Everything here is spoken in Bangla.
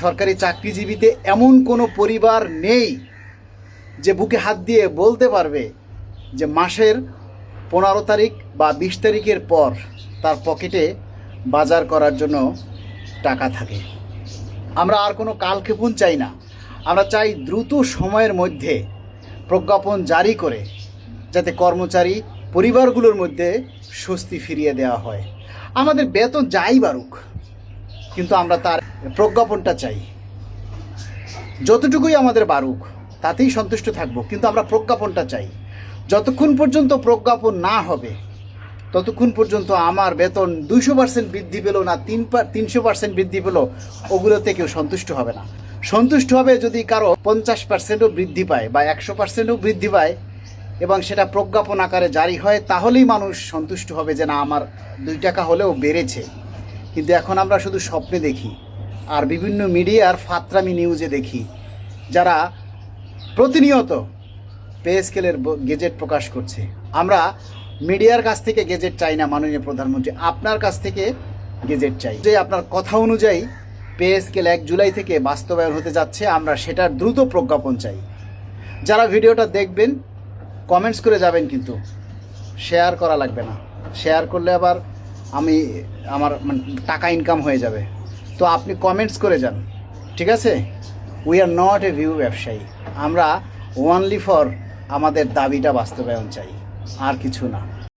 সরকারি চাকরিজীবীতে এমন কোনো পরিবার নেই যে বুকে হাত দিয়ে বলতে পারবে যে মাসের 15 তারিখ বা 20 তারিখের পর তার পকেটে বাজার করার জন্য টাকা থাকে। আমরা আর কোনো কালক্ষেপণ চাই না। আমরা চাই দ্রুত সময়ের মধ্যে প্রজ্ঞাপন জারি করে যাতে কর্মচারী পরিবারগুলোর মধ্যে স্বস্তি ফিরিয়ে দেওয়া হয়। আমাদের বেতন যাই বাড়ুক, কিন্তু আমরা তার প্রজ্ঞাপনটা চাই। যতটুকুই আমাদের বাড়ুক তাতেই সন্তুষ্ট থাকবো, কিন্তু আমরা প্রজ্ঞাপনটা চাই। যতক্ষণ পর্যন্ত প্রজ্ঞাপন না হবে ততক্ষণ পর্যন্ত আমার বেতন 200% বৃদ্ধি পেল না 300% বৃদ্ধি পেল, ওগুলোতে কেউ সন্তুষ্ট হবে না। সন্তুষ্ট হবে যদি কারো 50%ও বৃদ্ধি পায় বা 100%ও বৃদ্ধি পায় এবং সেটা প্রজ্ঞাপন আকারে জারি হয়, তাহলেই মানুষ সন্তুষ্ট হবে যে না, আমার 2 টাকা হলেও বেড়েছে। কিন্তু এখন আমরা শুধু স্বপ্নে দেখি আর বিভিন্ন মিডিয়ার ফাত্রামি নিউজে দেখি, যারা প্রতিনিয়ত পে স্কেলের গেজেট প্রকাশ করছে। আমরা মিডিয়ার কাছ থেকে গেজেট চাই না মাননীয় প্রধানমন্ত্রী, আপনার কাছ থেকে গেজেট চাই যে আপনার কথা অনুযায়ী পে স্কেল 1 জুলাই থেকে বাস্তবায়ন হতে যাচ্ছে। আমরা সেটার দ্রুত প্রজ্ঞাপন চাই। যারা ভিডিওটা দেখবেন কমেন্টস করে যাবেন, কিন্তু শেয়ার করা লাগবে না। শেয়ার করলে আবার আমার টাকা ইনকাম হয়ে যাবে। তো আপনি কমেন্টস করে যান, ঠিক আছে? We are not a view ব্যবসায়ী। আমরা ওনলি ফর আমাদের দাবিটা বাস্তবায়ন চাই, আর কিছু না।